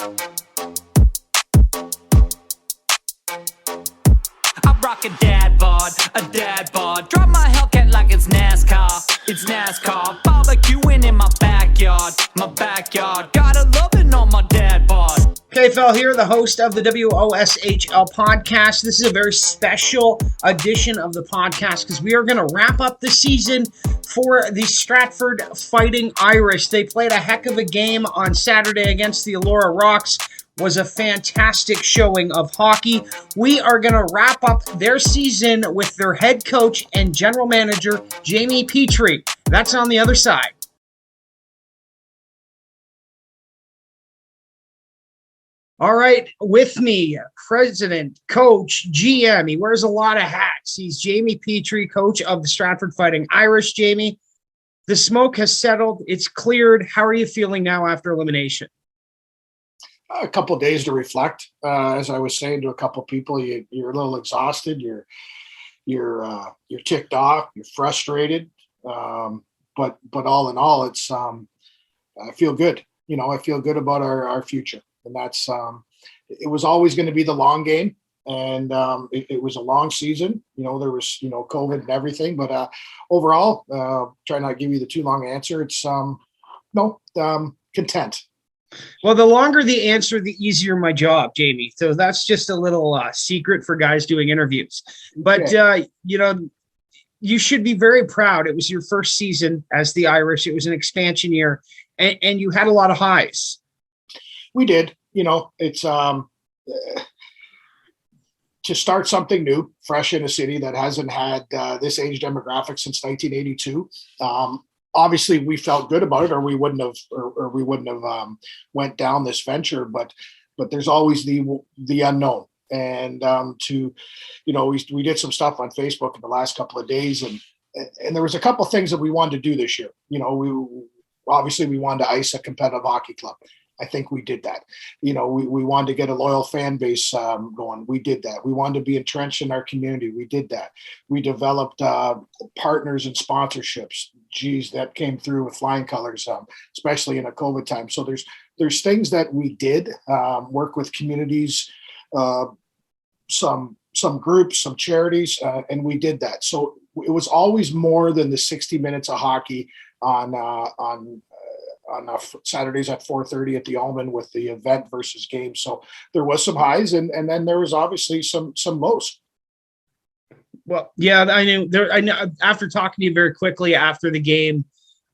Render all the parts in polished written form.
I rock a dad bod. Drop my Hellcat like it's NASCAR. Barbecuing in my backyard. Gotta love it on my dad bod. KFL here, the host of the WOSHL podcast. This is a very special edition of the podcast because we are going to wrap up the season for the Stratford Fighting Irish. They played a heck of a game on Saturday against the Elora Rocks. Was a fantastic showing of hockey. We are going to wrap up their season with their head coach and general manager, Jamie Petrie. That's on the other side. All right, with me, president, coach, GM. He wears a lot of hats. He's Jamie Petrie, coach of the Stratford Fighting Irish. Jamie, the smoke has settled. It's cleared. How are you feeling now after elimination? A couple of days to reflect. As I was saying to a couple of people, you're a little exhausted. You're ticked off. You're frustrated. But all in all, it's I feel good. I feel good about our future. And that's it was always going to be the long game, and it was a long season. There was COVID and everything, but overall, try not to give you the too long answer. It's content. Well, the longer the answer, the easier my job, Jamie. So that's just a little secret for guys doing interviews. But you should be very proud. It was your first season as the Irish. It was an expansion year, and you had a lot of highs. We did. It's to start something new, fresh in a city that hasn't had this age demographic since 1982. Obviously, we felt good about it, or we wouldn't have went down this venture. But there's always the unknown, and we did some stuff on Facebook in the last couple of days, and there was a couple of things that we wanted to do this year. We wanted to ice a competitive hockey club. I think we did that. We wanted to get a loyal fan base going. We did that. We wanted to be entrenched in our community. We did that. We developed partners and sponsorships. Geez, that came through with flying colors, especially in a COVID time. So there's things that we did, work with communities, some groups, some charities, and we did that. So it was always more than the 60 minutes of hockey on Saturdays at 4:30 at the Almond with the event versus game. So there was some highs, and then there was obviously some lows. Well, yeah, I know. After talking to you very quickly after the game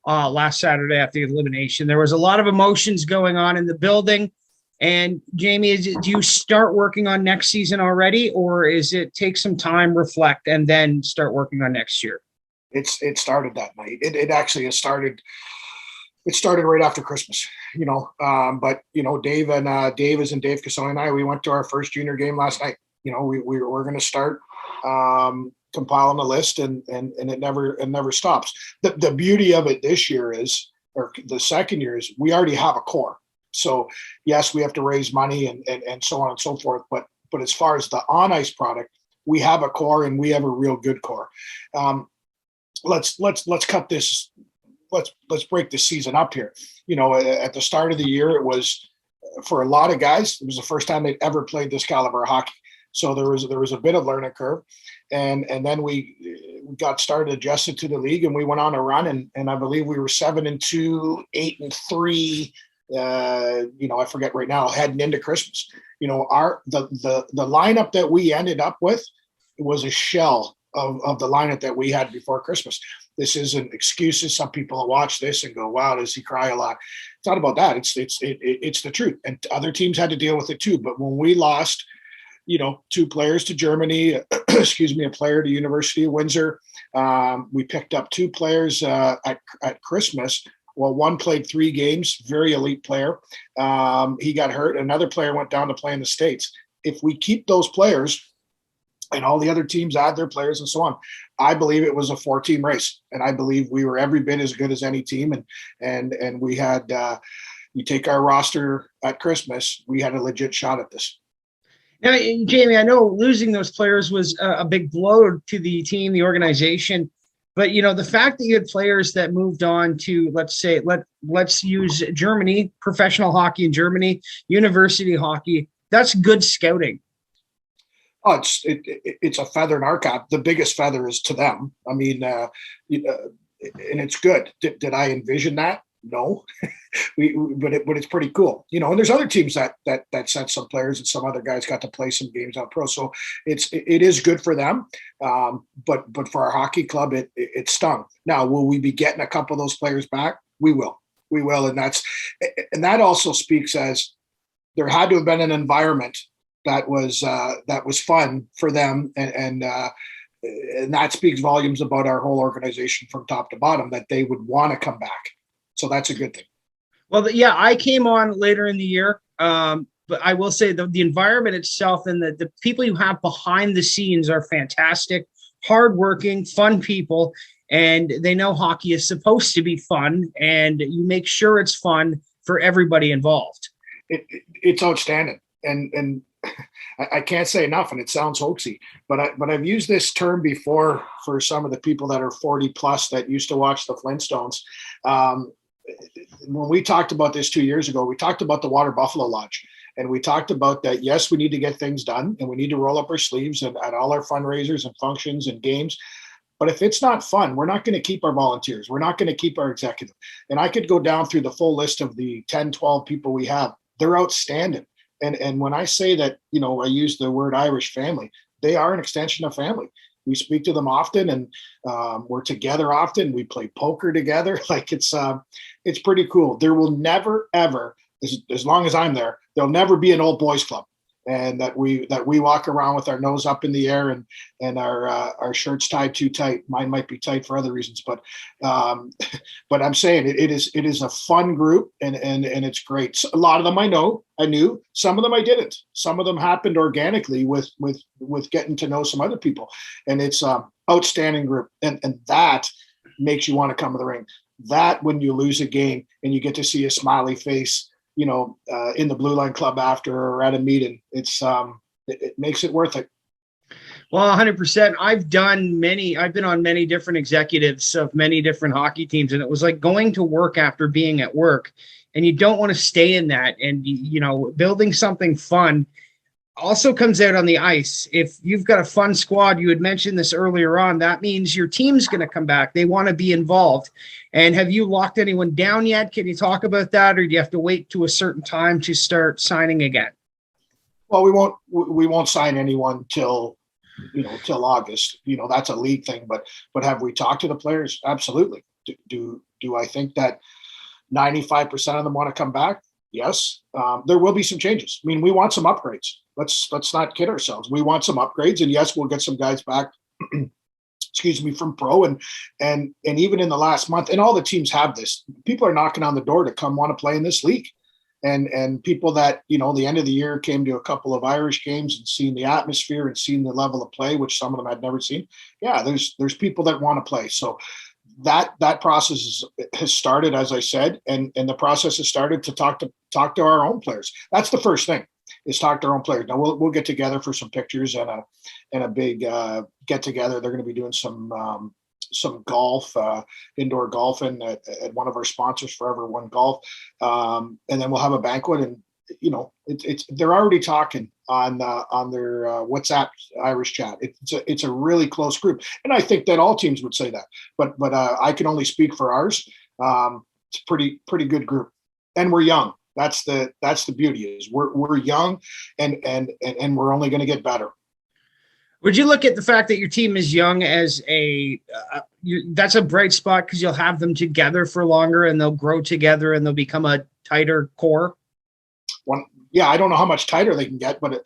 last Saturday after the elimination, there was a lot of emotions going on in the building. And Jamie, do you start working on next season already, or is it take some time, reflect, and then start working on next year? It started that night. It actually has started. It started right after Christmas, but Dave Cassoni and I, we went to our first junior game last night. We're going to start compiling a list, and it never stops. The beauty of it this year is, or the second year is, we already have a core. So yes, we have to raise money and so on and so forth. But as far as the on ice product, we have a core, and we have a real good core. Let's cut this. Let's break this season up here. At the start of the year, it was, for a lot of guys, it was the first time they'd ever played this caliber of hockey. So there was a bit of learning curve, and then we got started, adjusted to the league, and we went on a run, and I believe we were 7-2, 8-3. I forget right now, heading into Christmas. The lineup that we ended up with was a shell of the lineup that we had before Christmas. This isn't excuses. Some people will watch this and go, wow, does he cry a lot? It's not about that. It's the truth. And other teams had to deal with it too. But when we lost, 2 players to Germany, a player to University of Windsor, we picked up 2 players at Christmas. Well, one played 3 games, very elite player. He got hurt. Another player went down to play in the States. If we keep those players, and all the other teams add their players and so on, I believe it was a 4-team race, and I believe we were every bit as good as any team. And we had, you take our roster at Christmas, we had a legit shot at this. Now, Jamie, I know losing those players was a big blow to the team, the organization. But the fact that you had players that moved on to, let's say, let's use Germany, professional hockey in Germany, university hockey. That's good scouting. Oh, it's a feather in our cap. The biggest feather is to them. I mean, and it's good. Did I envision that? No, but it's pretty cool, And there's other teams that sent some players, and some other guys got to play some games on pro. So it is good for them. But for our hockey club, it stung. Now, will we be getting a couple of those players back? We will, and that also speaks as there had to have been an environment that was fun for them, and that speaks volumes about our whole organization from top to bottom, that they would want to come back. So that's a good thing. Well, yeah, I came on later in the year, but I will say the environment itself and the people you have behind the scenes are fantastic, hardworking, fun people, and they know hockey is supposed to be fun, and you make sure it's fun for everybody involved. It's outstanding, and I can't say enough, and it sounds hoaxy, but I've used this term before for some of the people that are 40 plus that used to watch the Flintstones. When we talked about this 2 years ago, we talked about the Water Buffalo Lodge, and we talked about that. Yes, we need to get things done, and we need to roll up our sleeves at all our fundraisers and functions and games. But if it's not fun, we're not going to keep our volunteers. We're not going to keep our executive. And I could go down through the full list of the 10, 12 people we have. They're outstanding. And when I say that, I use the word Irish family, they are an extension of family. We speak to them often, and we're together often. We play poker together. Like it's pretty cool. There will never, ever, as long as I'm there, there'll never be an old boys club, and that we walk around with our nose up in the air and our shirts tied too tight. Mine might be tight for other reasons, but I'm saying it is a fun group, and it's great. So a lot of them I knew, some of them I didn't. Some of them happened organically with getting to know some other people, and it's outstanding group, and that makes you want to come to the ring. That when you lose a game and you get to see a smiley face, in the Blue Line Club after or at a meeting, it makes it worth it. Well, 100%. I've been on many different executives of many different hockey teams, and it was like going to work after being at work, and you don't want to stay in that. And, building something fun also comes out on the ice. If you've got a fun squad, you had mentioned this earlier on, that means your team's going to come back. They want to be involved. And have you locked anyone down yet? Can you talk about that, or do you have to wait to a certain time to start signing again? Well, we won't sign anyone till August. That's a league thing, but have we talked to the players? Absolutely. Do I think that 95% of them want to come back? Yes. There will be some changes. I mean, we want some upgrades. Let's not kid ourselves. We want some upgrades, and yes, we'll get some guys back from pro, and even in the last month, and all the teams have this, people are knocking on the door to come want to play in this league. And people that, the end of the year came to a couple of Irish games and seen the atmosphere and seen the level of play, which some of them had never seen. Yeah, there's people that want to play. So that process has started, as I said, and the process has started to talk to our own players. That's the first thing, is talk to our own players. Now we'll get together for some pictures and a big get together. They're going to be doing some golf, indoor golfing at one of our sponsors, Forever One Golf, and then we'll have a banquet. And they're already talking on their WhatsApp Irish chat. It's a really close group, and I think that all teams would say that. But I can only speak for ours. It's a pretty good group, and we're young. That's the beauty, is we're young, and we're only going to get better. Would you look at the fact that your team is young as that's a bright spot, because you'll have them together for longer and they'll grow together and they'll become a tighter core? Yeah, I don't know how much tighter they can get, but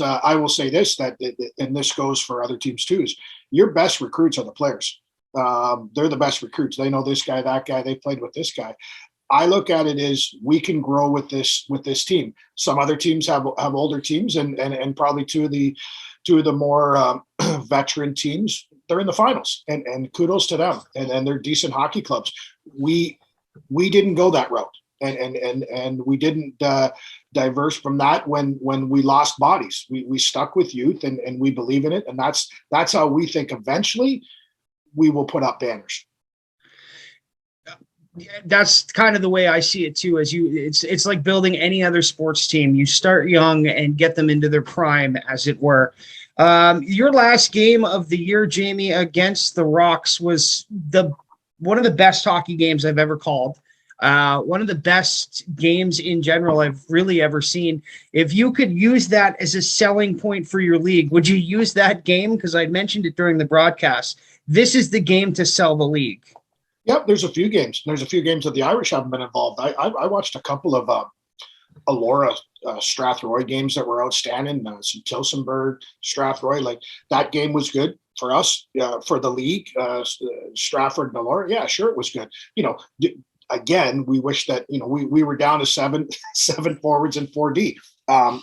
I will say this, that, and this goes for other teams too, is your best recruits are the players. They're the best recruits. They know this guy, that guy. They played with this guy. I look at it as we can grow with this team. Some other teams have older teams, and probably two of the more veteran teams, they're in the finals, and kudos to them. And they're decent hockey clubs. We didn't go that route, and we didn't diverse from that when we lost bodies. We stuck with youth, and we believe in it, and that's how we think eventually we will put up banners. That's kind of the way I see it too. It's like building any other sports team. You start young and get them into their prime, as it were. Your last game of the year, Jamie, against the Rocks was one of the best hockey games I've ever called. One of the best games in general I've really ever seen. If you could use that as a selling point for your league, would you use that game? Because I mentioned it during the broadcast. This is the game to sell the league. Yep, there's a few games. There's a few games that the Irish haven't been involved. I watched a couple of Alora Strathroy games that were outstanding. Some Tilsonburg, Strathroy, like that game was good for us, for the league. Stratford and Alora, yeah, sure, it was good. Again, we wish that we were down to seven forwards and 4D.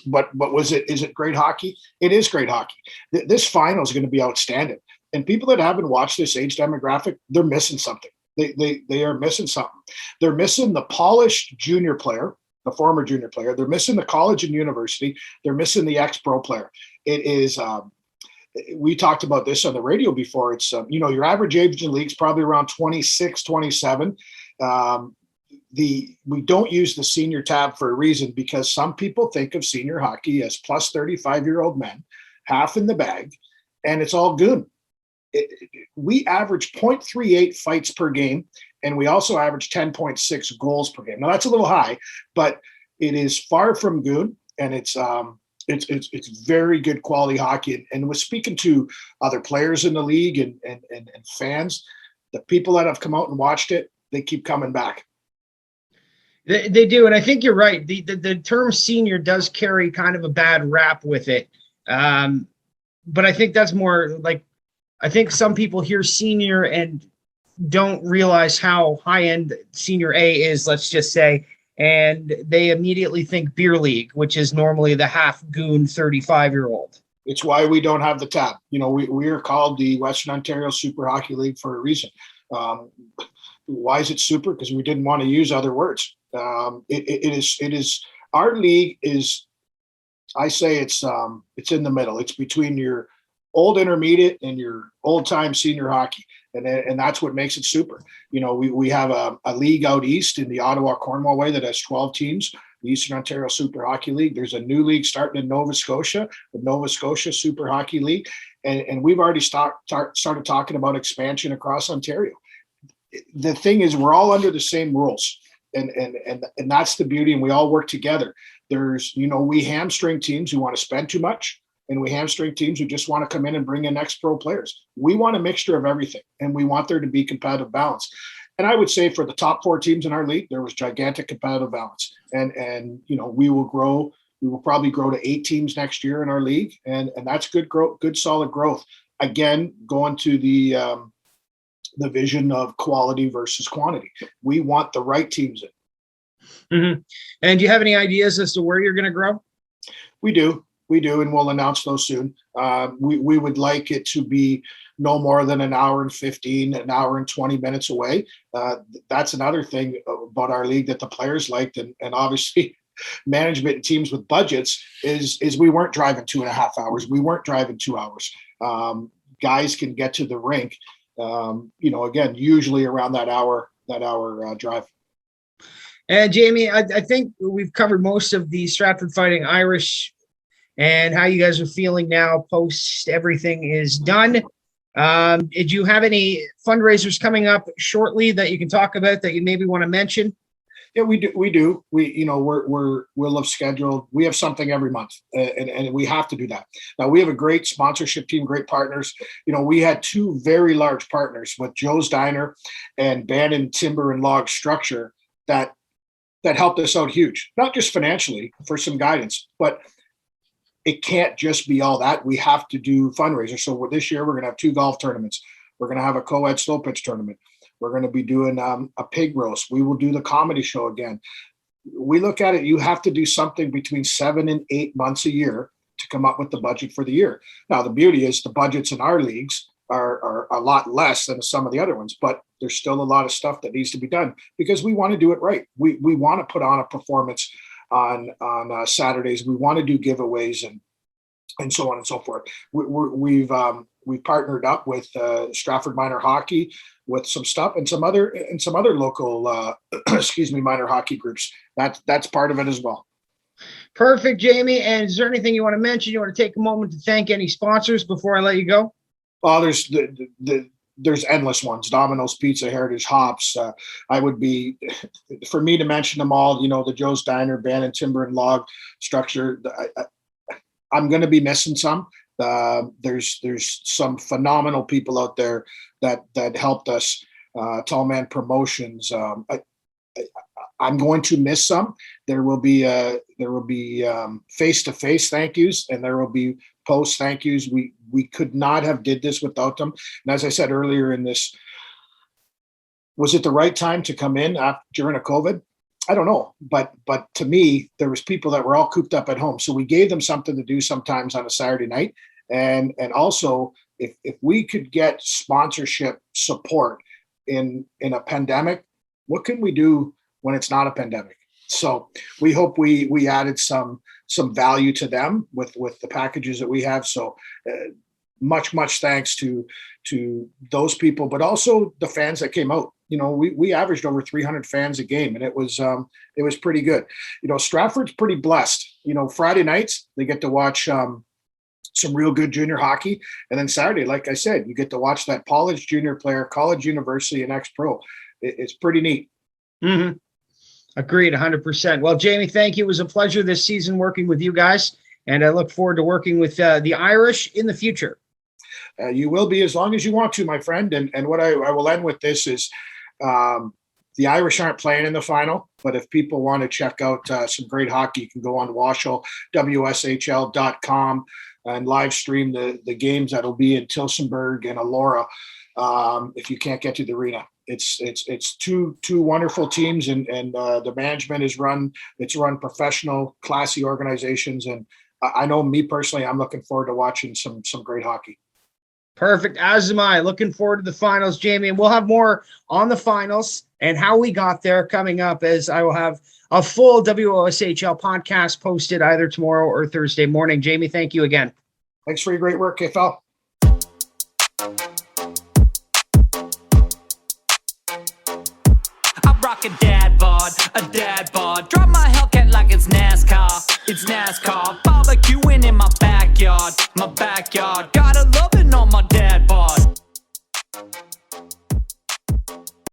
But is it great hockey? It is great hockey. This final is going to be outstanding. And people that haven't watched this age demographic, they're missing something. They are missing something. They're missing the polished junior player, the former junior player. They're missing the college and university. They're missing the ex-pro player. It is. We talked about this on the radio before. It's your average age in the league is probably around 26, 27. We don't use the senior tab for a reason, because some people think of senior hockey as plus 35-year-old men, half in the bag, and it's all goon. We average 0.38 fights per game, and we also average 10.6 goals per game. Now that's a little high, but it is far from goon, and it's very good quality hockey. And was speaking to other players in the league and fans, the people that have come out and watched it, they keep coming back. They do, and I think you're right. The term senior does carry kind of a bad rap with it, but I think that's more like, I think some people hear senior and don't realize how high-end senior A is, let's just say, and they immediately think beer league, which is normally the half goon 35-year-old. It's why we don't have the tab. We are called the Western Ontario Super Hockey League for a reason. Why is it super? Because we didn't want to use other words. It is our league is, I say it's in the middle. It's between your old intermediate and your old time senior hockey. And that's what makes it super. We have a league out east in the Ottawa Cornwall way that has 12 teams, the Eastern Ontario Super Hockey League. There's a new league starting in Nova Scotia, the Nova Scotia Super Hockey League. And we've already started talking about expansion across Ontario. The thing is, we're all under the same rules. And that's the beauty. And we all work together. There's, we hamstring teams who want to spend too much, and we hamstring teams who just want to come in and bring in ex-pro players. We want a mixture of everything, and we want there to be competitive balance. And I would say for the top 4 teams in our league, there was gigantic competitive balance. And we will grow. We will probably grow to 8 teams next year in our league, and that's good growth, good solid growth. Again, going to the vision of quality versus quantity. We want the right teams in. Mm-hmm. And do you have any ideas as to where you're going to grow? We do, and we'll announce those soon. We would like it to be no more than an hour and 15, an hour and 20 minutes away. That's another thing about our league that the players liked, and obviously management and teams with budgets is we weren't driving 2.5 hours. We weren't driving 2 hours. Guys can get to the rink, again, usually around that hour drive. And Jamie, I think we've covered most of the Stratford Fighting Irish and how you guys are feeling now post everything is done. Did you have any fundraisers coming up shortly that you can talk about that you maybe want to mention? Yeah, we do. We'll have scheduled. We have something every month, and we have to do that. Now we have a great sponsorship team, great partners. We had 2 very large partners with Joe's Diner and Bannon Timber and Log Structure that helped us out huge, not just financially for some guidance, but it can't just be all that. We have to do fundraisers. So this year we're going to have 2 golf tournaments. We're going to have a co-ed slow pitch tournament. We're going to be doing a pig roast. We will do the comedy show again. We look at it, you have to do something between 7 and 8 months a year to come up with the budget for the year. Now, the beauty is the budgets in our leagues are a lot less than some of the other ones, but there's still a lot of stuff that needs to be done because we want to do it right. We want to put on a performance on Saturdays. We want to do giveaways and so on and so forth. We've partnered up with Stratford Minor Hockey with some stuff and some other local excuse me, minor hockey groups. That's part of it as well. Perfect, Jamie. And is there anything you want to mention? You want to take a moment to thank any sponsors before I let you go? Well, there's endless ones. Domino's Pizza, Heritage Hops. I would be, for me to mention them all, the Joe's Diner, Bannon Timber and Log Structure. I'm going to be missing some. There's some phenomenal people out there that helped us. Tall Man Promotions. I'm going to miss some. There will be face-to-face thank yous, and there will be post thank yous. We could not have did this without them. And as I said earlier in this, was it the right time to come in during a COVID? I don't know, but to me, there was people that were all cooped up at home, so we gave them something to do sometimes on a Saturday night, and also if we could get sponsorship support in a pandemic, what can we do when it's not a pandemic? So we hope we added some value to them with the packages that we have. So much thanks to those people, but also the fans that came out. We averaged over 300 fans a game, and it was pretty good. Stratford's pretty blessed. Friday nights they get to watch some real good junior hockey, and then Saturday, like I said, you get to watch that polished junior player, college, university, and ex-pro. It's pretty neat. Mm-hmm. Agreed, 100%. Well, Jamie, thank you. It was a pleasure this season working with you guys, and I look forward to working with the Irish in the future. You will be as long as you want to, my friend. And what I will end with this is the Irish aren't playing in the final, but if people want to check out some great hockey, you can go on WSHL.com and live stream the games that'll be in Tillsonburg and Elora if you can't get to the arena. It's two wonderful teams, and the management is run professional, classy organizations. And I know me personally, I'm looking forward to watching some great hockey. Perfect. As am I. Looking forward to the finals, Jamie. And we'll have more on the finals and how we got there coming up, as I will have a full WOSHL podcast posted either tomorrow or Thursday morning. Jamie, thank you again. Thanks for your great work, KFL. Rock a dad bod. Drop my Hellcat like it's NASCAR. Barbecuing in my backyard.